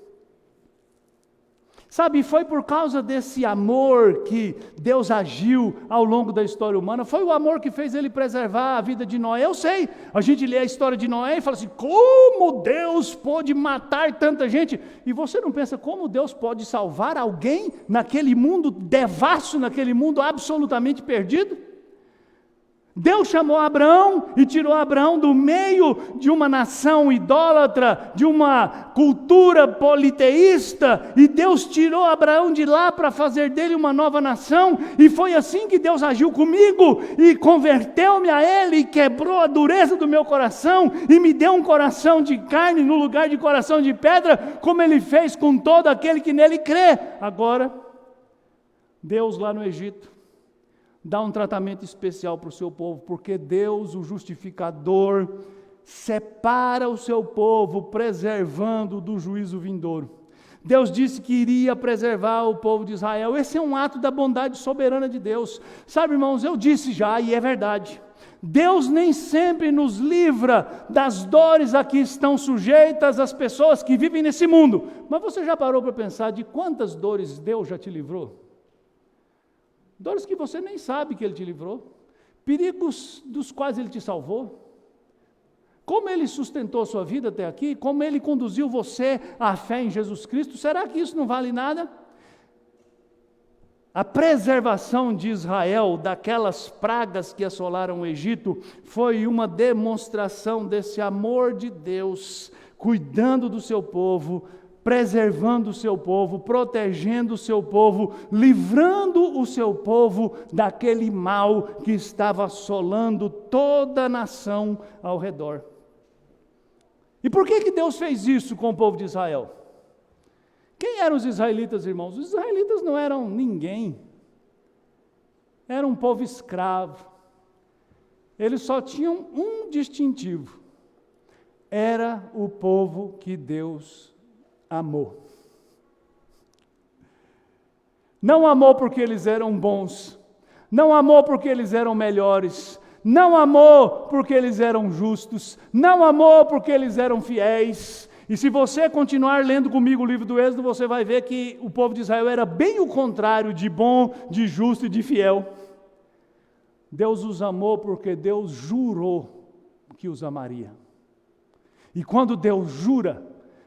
Sabe, foi por causa desse amor que Deus agiu ao longo da história humana, foi o amor que fez Ele preservar a vida de Noé. Eu sei, a gente lê a história de Noé e fala assim, como Deus pôde matar tanta gente? E você não pensa como Deus pode salvar alguém naquele mundo devasso, naquele mundo absolutamente perdido? Deus chamou Abraão e tirou Abraão do meio de uma nação idólatra, de uma cultura politeísta, e Deus tirou Abraão de lá para fazer dele uma nova nação, e foi assim que Deus agiu comigo, e converteu-me a Ele, e quebrou a dureza do meu coração, e me deu um coração de carne no lugar de coração de pedra, como Ele fez com todo aquele que nele crê. Agora, Deus lá no Egito, dá um tratamento especial para o seu povo, porque Deus, o justificador, separa o seu povo, preservando do juízo vindouro. Deus disse que iria preservar o povo de Israel. Esse é um ato da bondade soberana de Deus. Sabe, irmãos, eu disse já, e é verdade, Deus nem sempre nos livra das dores a que estão sujeitas as pessoas que vivem nesse mundo. Mas você já parou para pensar de quantas dores Deus já te livrou? Dores que você nem sabe que Ele te livrou, perigos dos quais Ele te salvou, como Ele sustentou a sua vida até aqui, como Ele conduziu você à fé em Jesus Cristo. Será que isso não vale nada? A preservação de Israel daquelas pragas que assolaram o Egito foi uma demonstração desse amor de Deus, cuidando do seu povo, preservando o seu povo, protegendo o seu povo, livrando o seu povo daquele mal que estava assolando toda a nação ao redor. E por que Deus fez isso com o povo de Israel? Quem eram os israelitas, irmãos? Os israelitas não eram ninguém. Era um povo escravo. Eles só tinham um distintivo. Era o povo que Deus amou. Não amou porque eles eram bons. Não amou porque eles eram melhores. Não amou porque eles eram justos. Não amou porque eles eram fiéis. E se você continuar lendo comigo o livro do Êxodo, você vai ver que o povo de Israel era bem o contrário de bom, de justo e de fiel. Deus os amou porque Deus jurou que os amaria. E quando Deus jura,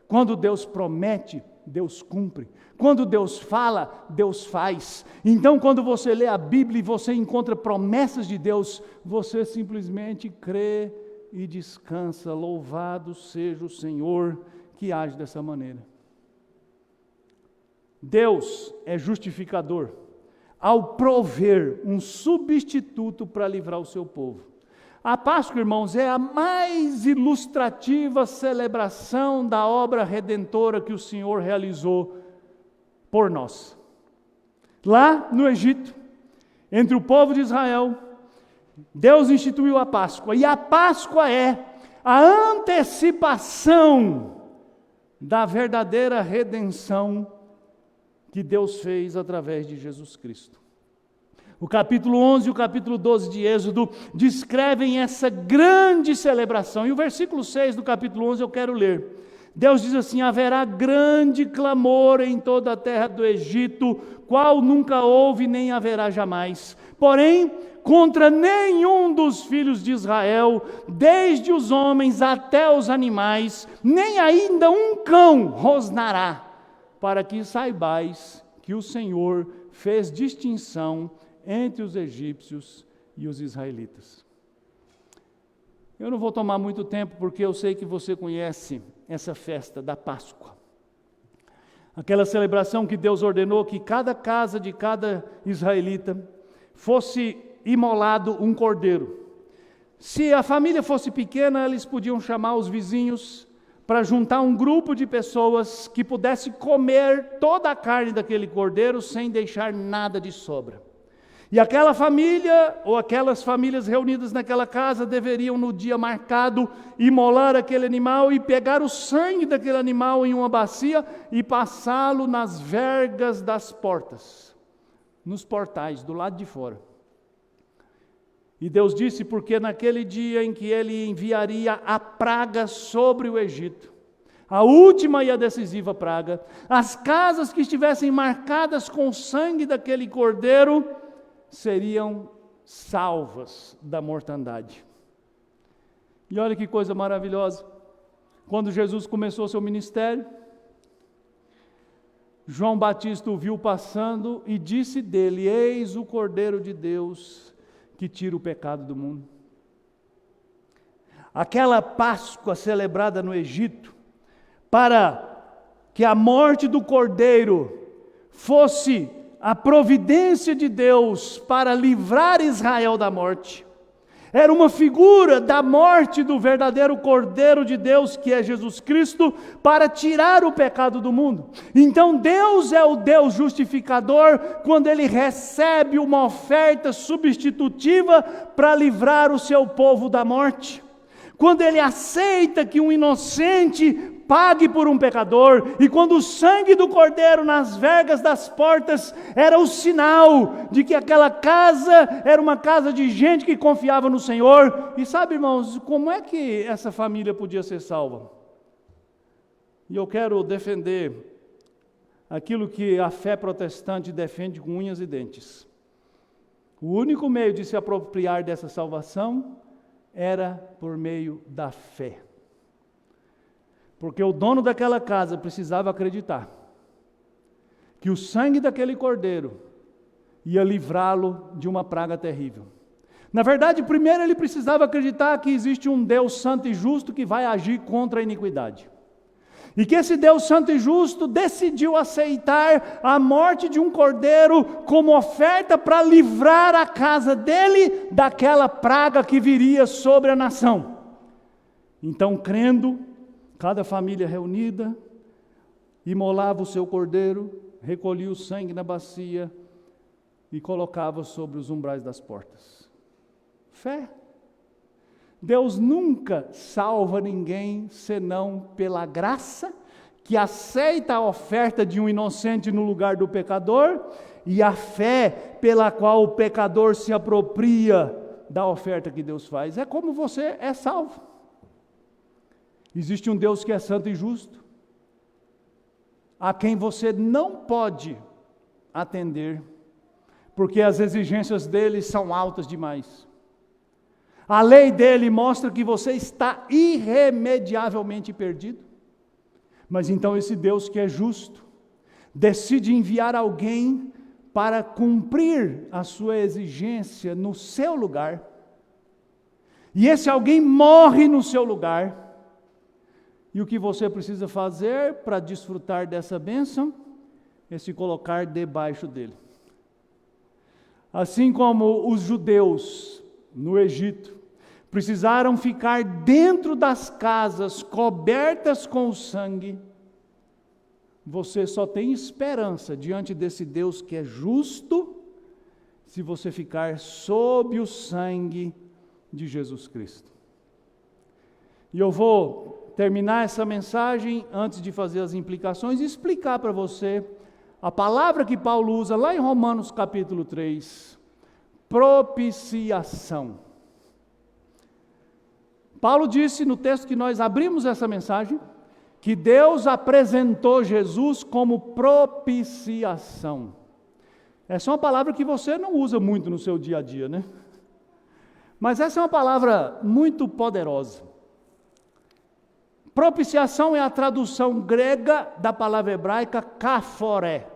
quando Deus promete, Deus cumpre. Quando Deus fala, Deus faz. Então, quando você lê a Bíblia e você encontra promessas de Deus, você simplesmente crê e descansa. Louvado seja o Senhor que age dessa maneira. Deus é justificador ao prover um substituto para livrar o seu povo. A Páscoa, irmãos, é a mais ilustrativa celebração da obra redentora que o Senhor realizou por nós. Lá no Egito, entre o povo de Israel, Deus instituiu a Páscoa, e a Páscoa é a antecipação da verdadeira redenção que Deus fez através de Jesus Cristo. O capítulo 11 e o capítulo 12 de Êxodo descrevem essa grande celebração. E o versículo 6 do capítulo 11 eu quero ler. Deus diz assim: haverá grande clamor em toda a terra do Egito, qual nunca houve nem haverá jamais. Porém, contra nenhum dos filhos de Israel, desde os homens até os animais, nem ainda um cão rosnará, para que saibais que o Senhor fez distinção entre os egípcios e os israelitas. Eu não vou tomar muito tempo, porque eu sei que você conhece essa festa da Páscoa. Aquela celebração que Deus ordenou que cada casa de cada israelita fosse imolado um cordeiro. Se a família fosse pequena, eles podiam chamar os vizinhos para juntar um grupo de pessoas que pudesse comer toda a carne daquele cordeiro sem deixar nada de sobra. E aquela família, ou aquelas famílias reunidas naquela casa, deveriam no dia marcado imolar aquele animal e pegar o sangue daquele animal em uma bacia e passá-lo nas vergas das portas, nos portais, do lado de fora. E Deus disse, porque naquele dia em que Ele enviaria a praga sobre o Egito, a última e a decisiva praga, as casas que estivessem marcadas com o sangue daquele cordeiro seriam salvas da mortandade. E olha que coisa maravilhosa. Quando Jesus começou seu ministério, João Batista o viu passando e disse dele: eis o Cordeiro de Deus que tira o pecado do mundo. Aquela Páscoa celebrada no Egito, para que a morte do Cordeiro fosse a providência de Deus para livrar Israel da morte, era uma figura da morte do verdadeiro Cordeiro de Deus, que é Jesus Cristo, para tirar o pecado do mundo. Então Deus é o Deus justificador quando Ele recebe uma oferta substitutiva para livrar o seu povo da morte. Quando Ele aceita que um inocente pague por um pecador, e quando o sangue do cordeiro nas vergas das portas era o sinal de que aquela casa era uma casa de gente que confiava no Senhor. E sabe, irmãos, como é que essa família podia ser salva? E eu quero defender aquilo que a fé protestante defende com unhas e dentes. O único meio de se apropriar dessa salvação era por meio da fé. Porque o dono daquela casa precisava acreditar que o sangue daquele cordeiro ia livrá-lo de uma praga terrível. Na verdade, primeiro ele precisava acreditar que existe um Deus santo e justo que vai agir contra a iniquidade. E que esse Deus santo e justo decidiu aceitar a morte de um cordeiro como oferta para livrar a casa dele daquela praga que viria sobre a nação. Então, crendo Cada família reunida, imolava o seu cordeiro, recolhia o sangue na bacia e colocava sobre os umbrais das portas. Fé. Deus nunca salva ninguém senão pela graça, que aceita a oferta de um inocente no lugar do pecador, e a fé pela qual o pecador se apropria da oferta que Deus faz. É como você é salvo. Existe um Deus que é santo e justo, a quem você não pode atender, porque as exigências dele são altas demais. A lei dele mostra que você está irremediavelmente perdido. Mas então esse Deus que é justo, decide enviar alguém para cumprir a sua exigência no seu lugar. E esse alguém morre no seu lugar. E o que você precisa fazer para desfrutar dessa bênção é se colocar debaixo dele. Assim como os judeus no Egito precisaram ficar dentro das casas cobertas com o sangue, você só tem esperança diante desse Deus que é justo, se você ficar sob o sangue de Jesus Cristo. E eu vou terminar essa mensagem, antes de fazer as implicações, e explicar para você a palavra que Paulo usa lá em Romanos capítulo 3, propiciação. Paulo disse no texto que nós abrimos essa mensagem, que Deus apresentou Jesus como propiciação. Essa é uma palavra que você não usa muito no seu dia a dia, né? Mas essa é uma palavra muito poderosa. Propiciação é a tradução grega da palavra hebraica kaforé.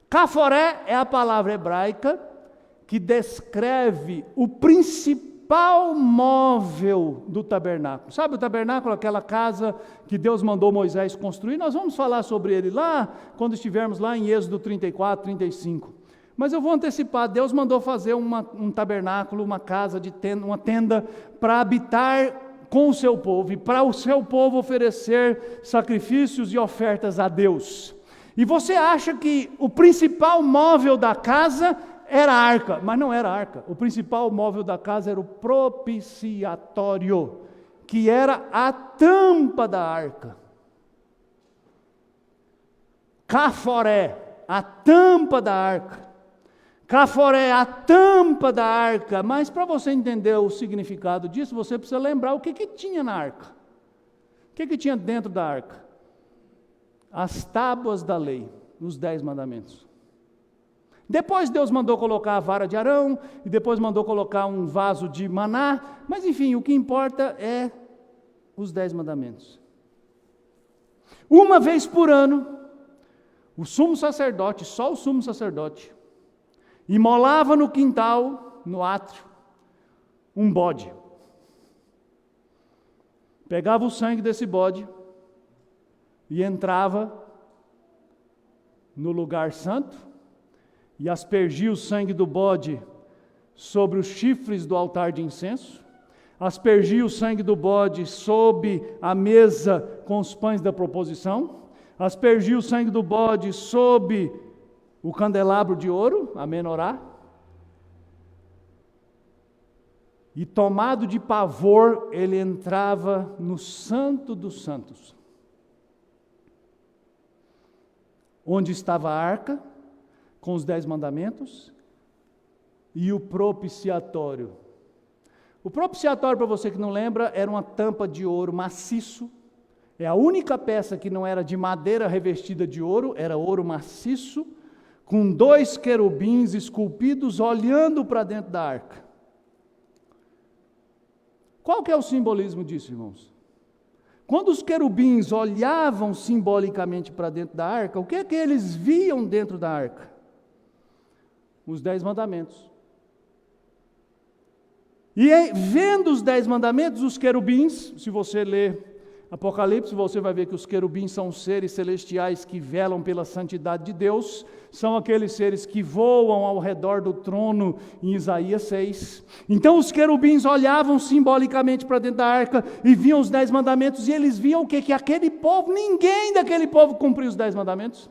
Kaforé é a palavra hebraica que descreve o principal móvel do tabernáculo. Sabe o tabernáculo, aquela casa que Deus mandou Moisés construir? Nós vamos falar sobre ele lá, quando estivermos lá em Êxodo 34, 35. Mas eu vou antecipar, Deus mandou fazer um tabernáculo, uma casa de tenda, uma tenda para habitar com o seu povo, e para o seu povo oferecer sacrifícios e ofertas a Deus. E você acha que o principal móvel da casa era a arca, mas não era a arca. O principal móvel da casa era o propiciatório, que era a tampa da arca. Caforé, a tampa da arca. Caforé, a tampa da arca. Mas para você entender o significado disso, você precisa lembrar o que tinha na arca. O que tinha dentro da arca? As tábuas da lei, os 10 mandamentos. Depois Deus mandou colocar a vara de Arão, e depois mandou colocar um vaso de maná, mas enfim, o que importa é os 10 mandamentos. Uma vez por ano, o sumo sacerdote, só o sumo sacerdote, imolava no quintal, no átrio, um bode. Pegava o sangue desse bode e entrava no lugar santo e aspergia o sangue do bode sobre os chifres do altar de incenso, aspergia o sangue do bode sob a mesa com os pães da proposição, aspergia o sangue do bode sob o candelabro de ouro, a menorá, e tomado de pavor, ele entrava no Santo dos Santos, onde estava a arca, com os 10 mandamentos, e o propiciatório. O propiciatório, para você que não lembra, era uma tampa de ouro maciço, é a única peça que não era de madeira revestida de ouro, era ouro maciço, com 2 querubins esculpidos olhando para dentro da arca. Qual que é o simbolismo disso, irmãos? Quando os querubins olhavam simbolicamente para dentro da arca, o que é que eles viam dentro da arca? Os 10 mandamentos. E vendo os 10 mandamentos, os querubins, se você ler Apocalipse, você vai ver que os querubins são seres celestiais que velam pela santidade de Deus, são aqueles seres que voam ao redor do trono em Isaías 6. Então os querubins olhavam simbolicamente para dentro da arca e viam os 10 mandamentos, e eles viam o quê? Que aquele povo, ninguém daquele povo cumpria os 10 mandamentos.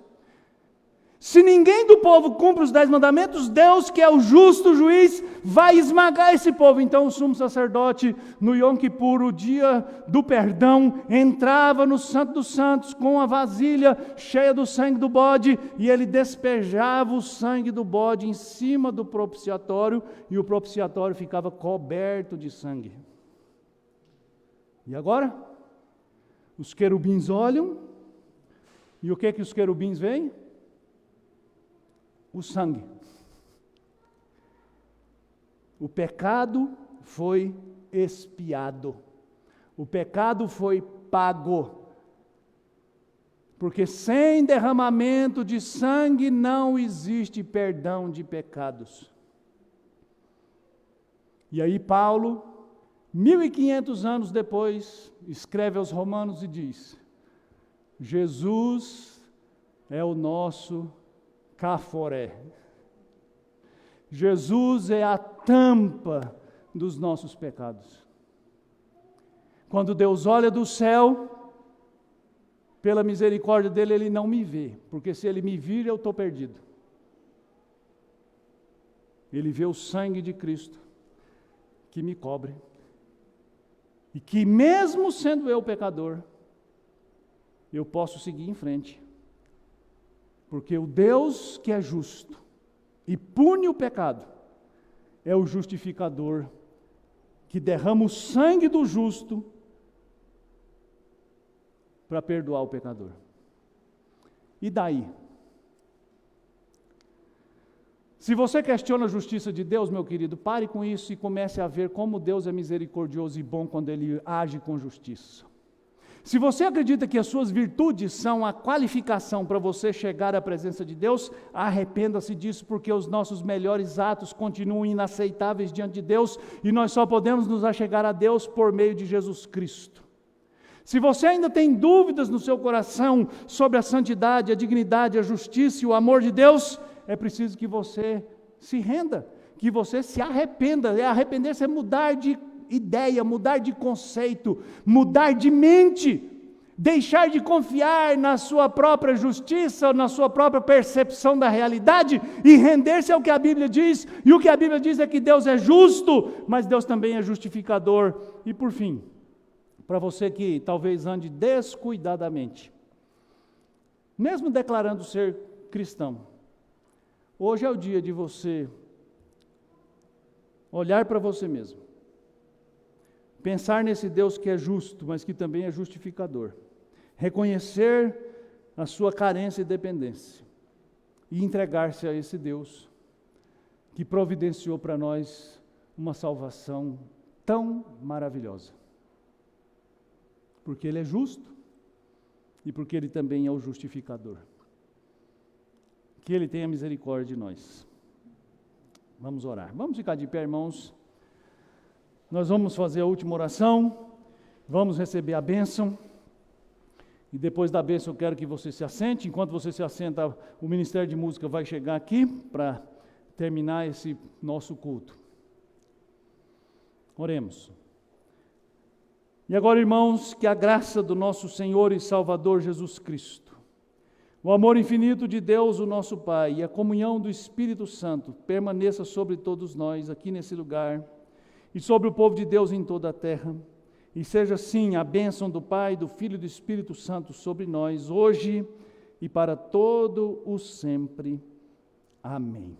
Se ninguém do povo cumpre os 10 mandamentos, Deus, que é o justo juiz, vai esmagar esse povo. Então o sumo sacerdote, no Yom Kippur, o dia do perdão, entrava no Santo dos Santos com a vasilha cheia do sangue do bode, e ele despejava o sangue do bode em cima do propiciatório, e o propiciatório ficava coberto de sangue. E agora? Os querubins olham, e o que os querubins veem? O sangue. O pecado foi expiado. O pecado foi pago. Porque sem derramamento de sangue não existe perdão de pecados. E aí Paulo, 1500 anos depois, escreve aos Romanos e diz: Jesus é o nosso Caforé. Jesus é a tampa dos nossos pecados. Quando Deus olha do céu, pela misericórdia dele, Ele não me vê, porque se Ele me vir, eu estou perdido. Ele vê o sangue de Cristo, que me cobre, e que mesmo sendo eu pecador, eu posso seguir em frente. Porque o Deus que é justo e pune o pecado é o justificador que derrama o sangue do justo para perdoar o pecador. E daí? Se você questiona a justiça de Deus, meu querido, pare com isso e comece a ver como Deus é misericordioso e bom quando Ele age com justiça. Se você acredita que as suas virtudes são a qualificação para você chegar à presença de Deus, arrependa-se disso, porque os nossos melhores atos continuam inaceitáveis diante de Deus, e nós só podemos nos achegar a Deus por meio de Jesus Cristo. Se você ainda tem dúvidas no seu coração sobre a santidade, a dignidade, a justiça e o amor de Deus, é preciso que você se renda, que você se arrependa. Arrepender-se é mudar de ideia, mudar de conceito, mudar de mente, deixar de confiar na sua própria justiça, na sua própria percepção da realidade e render-se ao que a Bíblia diz. E o que a Bíblia diz é que Deus é justo, mas Deus também é justificador. E por fim, para você que talvez ande descuidadamente, mesmo declarando ser cristão, hoje é o dia de você olhar para você mesmo, pensar nesse Deus que é justo, mas que também é justificador, reconhecer a sua carência e dependência e entregar-se a esse Deus que providenciou para nós uma salvação tão maravilhosa, porque Ele é justo e porque Ele também é o justificador. Que Ele tenha misericórdia de nós. Vamos orar. Vamos ficar de pé, irmãos. Nós vamos fazer a última oração, vamos receber a bênção, e depois da bênção eu quero que você se assente. Enquanto você se assenta, o Ministério de Música vai chegar aqui para terminar esse nosso culto. Oremos. E agora, irmãos, que a graça do nosso Senhor e Salvador Jesus Cristo, o amor infinito de Deus, o nosso Pai, e a comunhão do Espírito Santo permaneça sobre todos nós aqui nesse lugar, e sobre o povo de Deus em toda a terra, e seja assim a bênção do Pai, do Filho e do Espírito Santo sobre nós, hoje e para todo o sempre. Amém.